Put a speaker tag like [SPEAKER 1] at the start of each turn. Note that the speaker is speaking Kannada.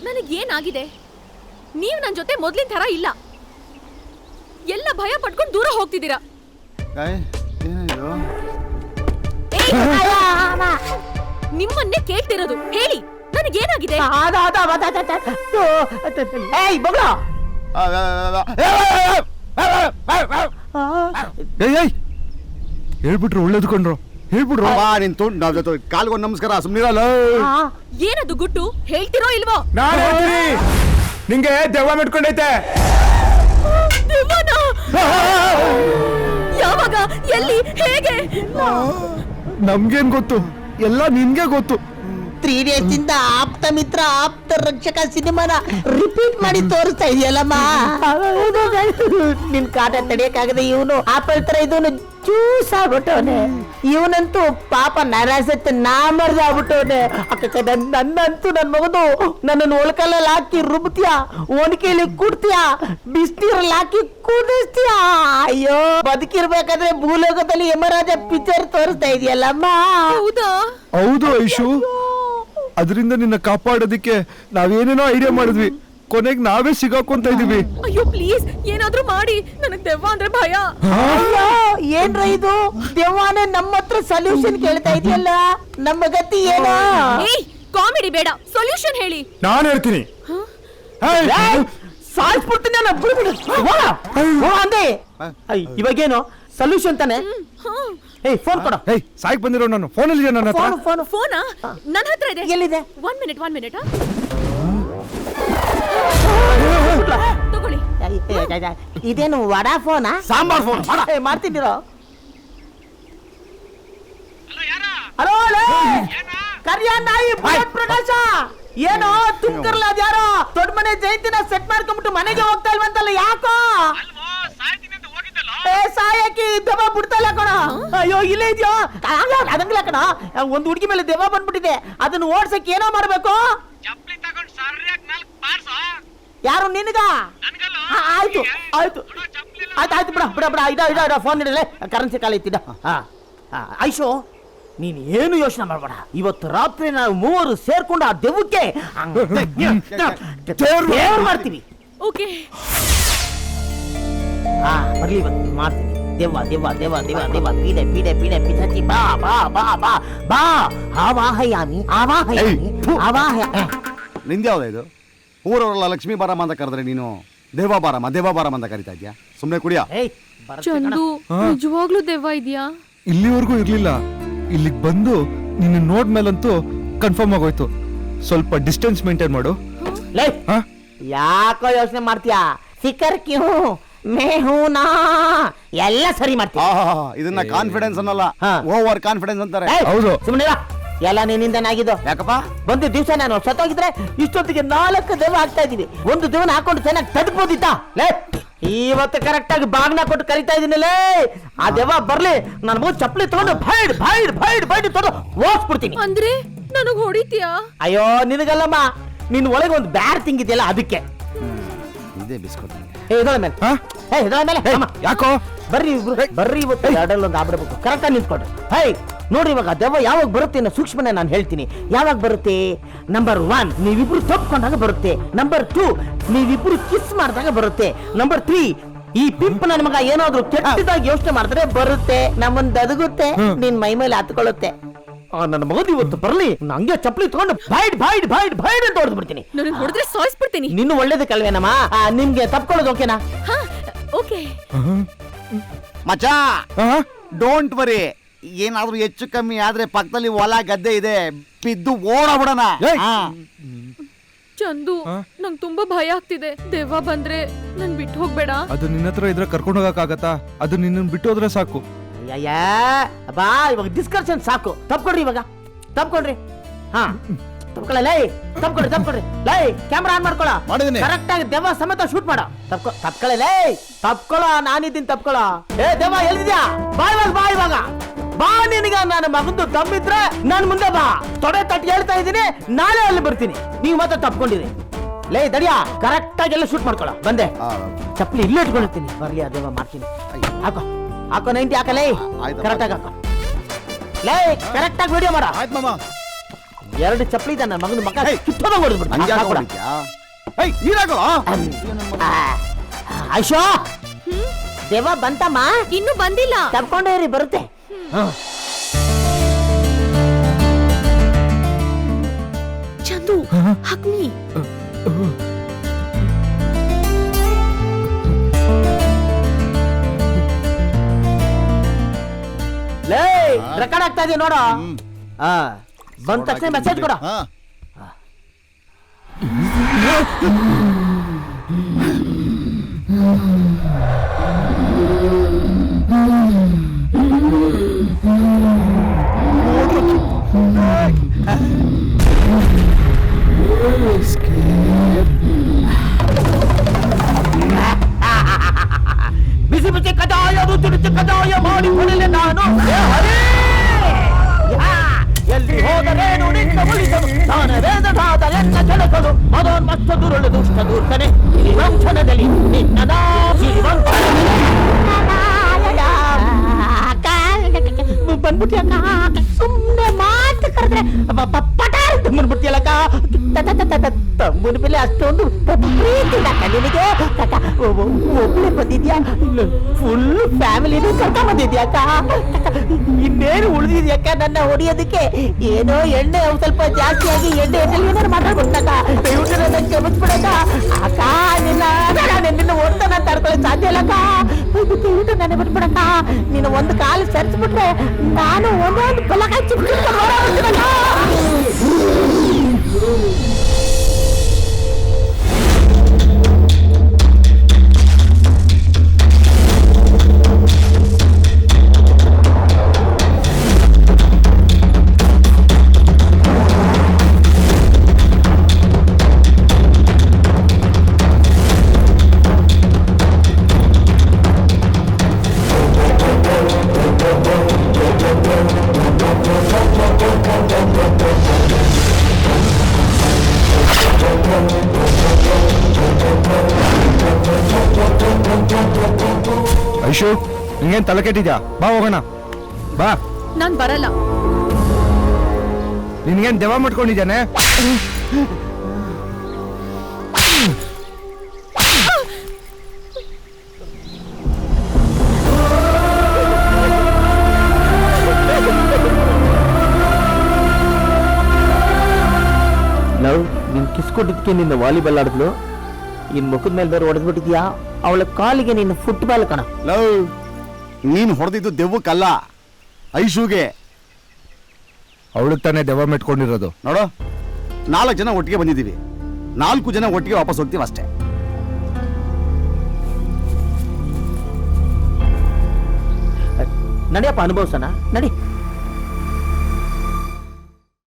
[SPEAKER 1] ನನಗೇನಾಗಿದೆ? ನೀವು ನನ್ನ ಜೊತೆ ಮೊದ್ಲಿನ ತರ ಇಲ್ಲ. ಎಲ್ಲ ಭಯ ಪಟ್ಕೊಂಡು ದೂರ ಹೋಗ್ತಿದ್ದೀರಾ. ನಿಮ್ಮನ್ನೇ ಕೇಳ್ತಿರೋದು. ಹೇಳಿ, ನನಗೇನಾಗಿದೆ?
[SPEAKER 2] ಹೇಳ್ಬಿಟ್ರು ಒಳ್ಳೇದು ಕೊಂಡ್ರು. ಹೇಳ್ಬಿಡ್ರು. ಕಾಲ್ಗೊಂದು ನಮಸ್ಕಾರ. ಸುಮ್ಮನಿರಲ್ಲ.
[SPEAKER 1] ಏನದು ಗುಟ್ಟು? ಹೇಳ್ತಿರೋ ಇಲ್ವೋ?
[SPEAKER 2] ನಾನು ನಿಂಗೆ ದೆವ್ವ ಮಿಟ್ಕೊಂಡೈತೆ.
[SPEAKER 1] ಯಾವಾಗ, ಎಲ್ಲಿ, ಹೇಗೆ?
[SPEAKER 2] ನಮ್ಗೇನ್ ಗೊತ್ತು? ಎಲ್ಲ ನಿನ್ಗೆ ಗೊತ್ತು.
[SPEAKER 3] 3 days ಇಂದ ಆಪ್ತ ಮಿತ್ರ ಆಪ್ತ ರಕ್ಷಕ ಸಿನಿಮಾನ ರಿಪೀಟ್ ಮಾಡಿ ತೋರಿಸ್ತಾ ಇದೆಯಲ್ಲಮ್ಮ. ನಿನ್ ಕಾಟ ತಡೆಯಕ್ಕಾಗದೆ ಇವನು ಆಪಲ್ ತರ ಇದನ್ನು ಜ್ಯೂಸ್ ಆಗ್ಬಿಟ್ಟವನೆ. ಇವನಂತೂ ಪಾಪ ನರಸತ್ತೆ ನಾಮರ್ದಾಗ್ಬಿಟ್ಟವನೆ. ನನ್ನಂತೂ ನನ್ ಮಗದು ನನ್ನನ್ನು ಒಳಕಲ್ಲಲ್ಲಿ ಹಾಕಿ ರುಬ್ತೀಯ, ಒಣಕೆಯಲ್ಲಿ ಕುಡ್ತೀಯ, ಬಿಸ್ನೀರಲ್ಲಿ ಹಾಕಿ ಕುದಿಸ್ತೀಯ. ಅಯ್ಯೋ, ಬದುಕಿರ್ಬೇಕಾದ್ರೆ ಭೂಲೋಕದಲ್ಲಿ ಯಮರಾಜ ಪಿಕ್ಚರ್ ತೋರಿಸ್ತಾ ಇದೆಯಲ್ಲಮ್ಮ.
[SPEAKER 2] ಹೌದು ಐಶು, ಅದರಿಂದ ನಿನ್ನ ಕಾಪಾಡೋದಿಕ್ಕೆ ನಾವೇನೇನೋ ಐಡಿಯಾ ಮಾಡಿದ್ವಿ. ಕೊನೆಗೆ ನಾವೇ ಸಿಗಾಕೊಂತ ಇದೀವಿ.
[SPEAKER 1] ಅಯ್ಯೋ ಪ್ಲೀಸ್, ಏನಾದ್ರೂ ಮಾಡಿ. ನನಗ್ ದೆವ್ವ ಅಂದ್ರೆ ಭಯ.
[SPEAKER 3] ಅಯ್ಯೋ, ಏನ್ರ ಇದು? ದೆವ್ವನೇ ನಮ್ಮ ಹತ್ರ ಸೊಲ್ಯೂಷನ್ ಕೇಳ್ತಾ ಇದೆಯಲ್ಲ. ನಮ್ಮ ಗತಿ ಏನೋ?
[SPEAKER 1] ಕಾಮಿಡಿ ಬೇಡ, ಸೊಲ್ಯೂಷನ್ ಹೇಳಿ.
[SPEAKER 2] ನಾನು ಹೇಳ್ತೀನಿ.
[SPEAKER 3] ಸಾಯಿಸ್ಬಿಡ್ತೀನಿ ಅಂದೆ. ಇವಾಗೇನು ಸೊಲ್ಯೂಷನ್ ತಾನೆ? ಫೋನ್ ಕೊಡ.
[SPEAKER 2] ಸಾಯ್ಕ್ ಬಂದಿರೋ ನಾನು. ಫೋನಲ್ಲಿ ನನ್ನ ಹತ್ರ.
[SPEAKER 1] ಫೋನಾ? ನನ್ನ ಹತ್ರ ಇದೆ.
[SPEAKER 3] ಎಲ್ಲಿದೆ?
[SPEAKER 1] 1 minute. ತಗೊಳ್ಳಿ.
[SPEAKER 3] ಇದೇನು ವಡಾ ಫೋನಾ?
[SPEAKER 2] ಸಾಂಬಾರ್ ಫೋನ್
[SPEAKER 3] ಮಾಡ್ತಿದ್ದೀರೋ? ಹಲೋ, ಕರಿಯ ನಾಯಿ ಪ್ರಕಾಶ. ಏನೋ ತುಮ್ಕರ್ಲ ಅದ್ಯಾರೋ ದೊಡ್ಡ ಮನೆ ಜಯಂತಿನ ಸೆಟ್ ಮಾಡ್ಕೊಂಡ್ಬಿಟ್ಟು ಮನೆಗೆ ಹೋಗ್ತಾ ಇಲ್ವಂತಲ್ಲ, ಯಾಕೋ? ಸಾಯಕಿ ದೆವ್ವ ಬಿಡ್ತಲ್ಲ ಕಣ. ಅಯ್ಯೋ, ಇಲ್ಲೇ ಇದೆಯೋ? ಅದಂಗಿಲ್ಲ ಕಣ. ಒಂದು ಹುಡುಗಿ ಮೇಲೆ ದೆವ್ವ ಬಂದ್ಬಿಟ್ಟಿದೆ. ಅದನ್ನ ಓಡ್ಸಕ್ ಏನೋ ಮಾಡ್ಬೇಕು. ಯಾರು ನಿನಗ? ಆಯ್ತು ಆಯ್ತು ಆಯ್ತು ಆಯ್ತು ಬಿಡ ಬಿಡ ಬಿಡ. ಇಡ ಫೋನ್ ಇಡಲೇ, ಕರೆನ್ಸಿ ಕಾಲ ಇತ್ತಿಡ. ಐಶು, ನೀನ್ ಏನು ಯೋಚನೆ ಮಾಡ್ಬೇಡ. ಇವತ್ತು ರಾತ್ರಿ ನಾವು 3 ಸೇರ್ಕೊಂಡು ಆ ದೆವ್ವಕ್ಕೆ ಮಾಡ್ತೀವಿ.
[SPEAKER 1] ಓಕೆ,
[SPEAKER 3] ಬರ್ಲಿ, ಇವತ್ತು ಮಾಡ್ತೀನಿ. ದೆವ್ವ ದೆವ್ವ ದೆವ್ವ ದೆವ್ವ ದೆವ್ವ ಪೀಡೆ ಪೀಡೆ ಪೀಡೆ ಪಿಶಾಚಿ ಬಾ ಬಾ ಬಾ ಬಾ ಬಾ. ಆವಾಹಯಾಮಿ ಆವಾಹಯಾಮಿ ಆವಾಹಯ.
[SPEAKER 4] ನಿಂದ್ಯಾವ್ದ ಇದು? ಊರವರೆಲ್ಲ ಲಕ್ಷ್ಮೀ ಬಾರಮ್ಮ ಅಂತ ಕರೆದ್ರೆ ನೀನು ದೇವ ಬಾರಮ್ಮ ಅಂತ ಕರಿತಾ ಇದ್ಯಾ? ಸುಮ್ಮನೆ ಕುಡಿಯಾ?
[SPEAKER 1] ಚಂದು, ನಿಜವಾಗ್ಲೂ ದೆವ್ವ ಇದೆಯಾ?
[SPEAKER 2] ಇಲ್ಲಿವರೆಗೂ ಇರ್ಲಿಲ್ಲ. ಇಲ್ಲಿಗೆ ಬಂದು ನಿನ್ನ ನೋಡ್ಮೇಲಂತೂ ಕನ್ಫರ್ಮ್ ಆಗೋಯ್ತು. ಸ್ವಲ್ಪ ಡಿಸ್ಟೆನ್ಸ್ ಮೇಂಟೈನ್ ಮಾಡು.
[SPEAKER 3] ಯಾಕೋ ಯೋಚನೆ ಮಾಡ್ತೀಯಾ? ಸಿಕ್ಕರ್ ಕ್ಯೂ ಮೇ ಹೂನಾ ಎಲ್ಲ ಸರಿ ಮಾಡ್ತೀಯ.
[SPEAKER 4] ಇದನ್ನ ಕಾನ್ಫಿಡೆನ್ಸ್ ಅನ್ನಲ್ಲ, ಓವರ್ ಕಾನ್ಫಿಡೆನ್ಸ್ ಅಂತಾರೆ.
[SPEAKER 2] ಹೌದು,
[SPEAKER 3] ಸುಮ್ಮನೆ ಎಲ್ಲ ನಿನ್ನಿಂದನಾಗಿದ್ದು.
[SPEAKER 4] ಯಾಕಪ್ಪ?
[SPEAKER 3] ಒಂದು ದಿವಸ ನಾನು ಸತ್ತೋಗಿದ್ರೆ ಇಷ್ಟೊತ್ತಿಗೆ 4 ದೆವ್ವ ಆಗ್ತಾ ಇದೀವಿ. ಒಂದು ದೆವ್ವನ ಹಾಕೊಂಡು ಚೆನ್ನಾಗಿ ತಡ್ಬೋದಿತ್ತ? ಇವತ್ತು ಕರೆಕ್ಟ್ ಆಗಿ ಬಾಗ್ನ ಕೊಟ್ಟು ಕರಿತಾ ಇದೀನಲ್ಲೇ. ಆ ದೆವ್ವ ಬರ್ಲಿ, ನನ್ನ ಮೂರು ಚಪ್ಪಲಿ ತಗೊಂಡು ಭೈಡ್ ಭೈಡ್ ಭೈಡ್ ಭೈಡ್ ತಗೊಂಡು ಓಡಿಸ್ಬಿಡ್ತೀನಿ.
[SPEAKER 1] ಅಂದ್ರೆ ನನಗ್ ಹೊಡಿತೀಯಾ?
[SPEAKER 3] ಅಯ್ಯೋ, ನಿನಗಲ್ಲಮ್ಮ, ನಿನ್ ಒಳಗೆ ಒಂದು ಬ್ಯಾಡ್ ತಿಂಗಿದೆಯಲ್ಲ ಅದಕ್ಕೆ.
[SPEAKER 4] ಇದೇ ಬಿಸ್ಕೊಟ್.
[SPEAKER 2] ಯಾಕೋ?
[SPEAKER 3] ಬರ್ರಿ ಇವತ್ತು ಎರಡಲ್ಲೊಂದು ಆಗ್ಬಿಡ್ಬೇಕು. ಕರೆಕ್ಟಾಗಿ ನಿಂತ್ಕೊಡ್ರಿ. ನೋಡ್ರಿ, ಇವಾಗ ದೆವ್ವ ಯಾವಾಗ ಬರುತ್ತೆ ಅನ್ನೋ ಸೂಕ್ಷ್ಮನೆ ನಾನು ಹೇಳ್ತೀನಿ. ಯಾವಾಗ ಬರುತ್ತೆ? ನಂಬರ್ 1, ನೀವಿಬ್ರು ತಪ್ಕೊಂಡಾಗ ಬರುತ್ತೆ. ನಂಬರ್ 2, ನೀವಿಬ್ರು ಕಿಸ್ ಮಾಡಿದಾಗ ಬರುತ್ತೆ. ನಂಬರ್ 3, ಈ ಪಿಂಪ್ ನನ್ನ ಮಗ ಏನಾದ್ರು ಕೆಟ್ಟದಾಗಿ ಯೋಚನೆ ಮಾಡಿದ್ರೆ ಬರುತ್ತೆ. ನಮ್ಮನ್ ದದಗುತ್ತೆ, ನಿನ್ ಮೈ ಮೇಲೆ ಹತ್ಕೊಳ್ಳುತ್ತೆ. ನನ್ನ ಮಗದು ಇವತ್ತು ಬರ್ಲಿ, ನಂಗೆ ಚಪ್ಪಲಿ ತಗೊಂಡು ಭೈಡ್ ಭೈಡ್ ಭೈಡ್ ಭೈಡ್ ಅಂತ ಹೊಡೆದು ಬಿಡ್ತೀನಿ.
[SPEAKER 1] ಹೊಡೆದ್ರೆ ಸಾಯಿಸ್ಬಿಡ್ತೀನಿ.
[SPEAKER 3] ನಿನ್ನ ಒಳ್ಳೇದಕ್ಕಲ್ವೇನಮ್ಮ? ನಿಮ್ಗೆ ತಪ್ಕೊಳ್ಳೋದು ಓಕೆನಾ?
[SPEAKER 1] ಓಕೆ
[SPEAKER 4] ಮಚಾ, ಡೋಂಟ್ ವರಿ. ಏನಾದ್ರೂ ಹೆಚ್ಚು ಕಮ್ಮಿ ಆದ್ರೆ ಪಕ್ಕದಲ್ಲಿ ಹೊಲ ಗದ್ದೆ ಇದೆ, ಬಿದ್ದು ಓಡಬಿಡೋಣ.
[SPEAKER 1] ಚಂದು, ನಂಗೆ ತುಂಬಾ ಭಯ ಆಗ್ತಿದೆ. ದೆವ್ವ ಬಂದ್ರೆ ನನ್ ಬಿಟ್ಟು ಹೋಗ್ಬೇಡ.
[SPEAKER 2] ಅದು ನಿನ್ನ ಹತ್ರ ಇದ್ರೆ ಕರ್ಕೊಂಡು ಹೋಗಕ್ಕಾಗತ್ತಾ? ಅದು ನಿನ್ನ ಬಿಟ್ಟು ಹೋದ್ರೆ ಸಾಕು.
[SPEAKER 3] ಬಾ, ಇವಾಗ ಡಿಸ್ಕಷನ್ ಸಾಕು. ತಪ್ಕೊಡ್ರಿ, ಇವಾಗ ತಪ್ಕೊಡ್ರಿ. ತಪ್ಕೊಳ್ಳ ತಪ್ಕೊಡ್ರಿ. ಲೈ, ಕ್ಯಾಮ್ರಾ ಆನ್ ಮಾಡ್ಕೊಳ್ಳ. ಕರೆಕ್ಟ್ ಆಗಿ ದೆವ್ವ ಸಮೇತ ಶೂಟ್ ಮಾಡ. ತಪ್ಕೊಳ್ಳ ತಪ್ಕೊಳ್ಳ. ನಾನಿದ್ದೀನಿ, ತಪ್ಕೊಳ್ಳ. ದೆವ್ವ ಎಲ್ಲಿದ್ಯಾ? ಬಾ ಇವಾಗ ಬಾ. ನಿನಗ ನನ್ನ ಮಗಂದು ತಮ್ಮಿದ್ರೆ ನನ್ ಮುಂದೆ ಬಾ. ತೊಡೆ ತಟ್ಟಿ ಹೇಳ್ತಾ ಇದ್ದೀನಿ, ನಾಳೆ ಅಲ್ಲಿ ಬರ್ತೀನಿ. ನೀವು ಮತ್ತೆ ತಪ್ಕೊಂಡಿರಿ. ಲೇ ದಡಿಯಾ, ಕರೆಕ್ಟ್ ಆಗಿ ಎಲ್ಲ ಶೂಟ್ ಮಾಡ್ಕೊಳ್ಳ. ಬಂದೆ, ಚಪ್ಪಲಿ ಇಲ್ಲೇ ಇಟ್ಕೊಂಡಿರ್ತೀನಿ. ಬರ್ಲಿ, ದೆವ್ವ ಮಾಡ್ತೀನಿ. ಹಾಕೋ 90 ಹಾಕಲೇ. ಕರೆಕ್ಟ್ ಆಗಿ ಹಾಕೋ. ಲೇ, ಕರೆಕ್ಟ್ ಆಗಿ ವಿಡಿಯೋ ಮಾಡ.
[SPEAKER 4] ಆಯ್ತು ಮಾಮ.
[SPEAKER 3] ಎರಡು ಚಪ್ಪಲಿ ನನ್ನ ಮಗನ ಮಗ
[SPEAKER 4] ಏಯ್,
[SPEAKER 3] ಕಿತ್ತೋದ ಹೊಡೆದ್ಬಿಡ್ತು
[SPEAKER 4] ಹಂಗೆ ಯಾಕೆ ಹೊಡಿತ್ಯಾ? ಏಯ್, ನೀರಾಗೋ.
[SPEAKER 3] ಐಶೋ ದೇವ ಬಂತಮ್ಮ
[SPEAKER 1] ಇನ್ನೂ ಬಂದಿಲ್ಲ.
[SPEAKER 3] ತಪ್ಕೊಂಡೇ ಇರಿ ಬರುತ್ತೆ
[SPEAKER 1] ಚಂದು ಅಗ್ನಿ.
[SPEAKER 3] ಲೇ ರೆಕಾರ್ಡ್ ಆಗ್ತಾ ಇದೆ ನೋಡು ಬಂದ ತಕ್ಷಣ ಮೆಸೇಜ್ ಕೊಡ
[SPEAKER 4] ಹಾ.
[SPEAKER 3] ಬಿಸಿ ಬಿಸಿ ಕದಾಯ ರುಚಿ ರುಚಿ ಕದಾಯ ಮಾಡಿ ಕೊಡಲೆ ನಾನು ಎಲ್ಲಿ ಹೋದರೇನು ನಿನ್ನ ಉಳಿಸಲು ನಾನು ವೇದನಾದ ಎನ್ನ ಕೆಲಸಲು ಮದೋನ್ಮತ್ತ ದುರುಳು ದುಷ್ಟ ದೂರ್ತನೆ ಈ ವಂಶನದಲ್ಲಿ ನಿನ್ನದ ಬಂದ್ಬಿಟ್ಟಿ ಅಕ್ಕ ಸುಮ್ಮನೆ ಮಾತು ಕರೆದ್ರೆ ಪಟಾರ ಬಂದ್ಬಿಡ್ತಿಯಲ್ಲಕ್ಕ ತಮ್ಮನ ಮೇಲೆ ಅಷ್ಟೊಂದು ಪ್ರೀತಿ ನಿನಗೆ ಒಬ್ಬಳೆ ಬಂದಿದ್ಯಾ ಫುಲ್ ಫ್ಯಾಮಿಲಿನೂ ಕರ್ಕೊಂಡ್ ಬಂದಿದ್ಯಾಕ ಇನ್ನೇನು ಉಳಿದಿದ್ಯಾಕ ನನ್ನ ಹೊಡಿಯೋದಕ್ಕೆ ಏನೋ ಎಣ್ಣೆ ಸ್ವಲ್ಪ ಜಾಸ್ತಿ ಆಗಿ ಎಣ್ಣೆಯಲ್ಲಿ ಏನಾರು ಮಾತಾಡ್ಬಿಡ್ತಕ್ಕ ದಯವಿಟ್ಟು ನನ್ನ ಕ್ಷಮಿಸ್ಬಿಡಕ್ಕ ಅಕ್ಕ ನಿನ್ನ ಓಡ್ತಾ ನಾನು ತಡ್ಕೊಳ್ಳೋಕೆ ಸಾಧ್ಯ ಇಲ್ಲಕ್ಕ ದಯವಿಟ್ಟು ನನಗೆ ಬಿಟ್ಬಿಡಕ್ಕ ನೀನು ಒಂದು ಕಾಲು ಸರಿಸ್ಬಿಟ್ರೆ ನಾನು ಒಂದೊಂದು ಬಲಕಾಯಿ ಚಿಕ್ಕ
[SPEAKER 2] ಐಶು ನಿಂಗೇನ್ ತಲೆ ಕೆಟ್ಟಿದ್ಯಾ? ಬಾ ಹೋಗೋಣ ಬಾ.
[SPEAKER 1] ನಾನ್ ಬರಲ್ಲ.
[SPEAKER 2] ನಿನ್ಗೇನ್ ದೆವ್ವ ಮಾಡ್ಕೊಂಡಿದ್ದಾನೆ?
[SPEAKER 3] ಲವ್ ನೀನ್ ಕಿಸ್ಕೊಟ್ಟಿದ್ಕೆ ನಿನ್ನ ವಾಲಿಬಾಲ್ ಆಡಿದ್ಲು ಇನ್ ಮುಖದ ಮೇಲೆ ಬೇರೆ ಹೊಡೆದ್ಬಿಟ್ಟಿದ್ಯಾ ಅವಳ ಕಾಲಿಗೆ ನೀನು ಫುಟ್ಬಾಲ್ ಕಣ
[SPEAKER 4] ಲವ್ ನೀನ್ ಹೊಡೆದಿದ್ದು ದೆವ್ವಕ್ಕಲ್ಲ ಐಶುಗೆ.
[SPEAKER 2] ಅವಳಿಗೆ ತಾನೇ ದೆವ್ವ ಮೆಟ್ಕೊಂಡಿರೋದು.
[SPEAKER 4] ನೋಡು 4 ಜನ ಒಟ್ಟಿಗೆ ಬಂದಿದ್ದೀವಿ, 4 ಜನ ಒಟ್ಟಿಗೆ ವಾಪಸ್ ಹೋಗ್ತೀವಿ ಅಷ್ಟೇ.
[SPEAKER 3] ನಡಿಯಪ್ಪ ಅನುಭವಿಸೋಣ ನಡಿ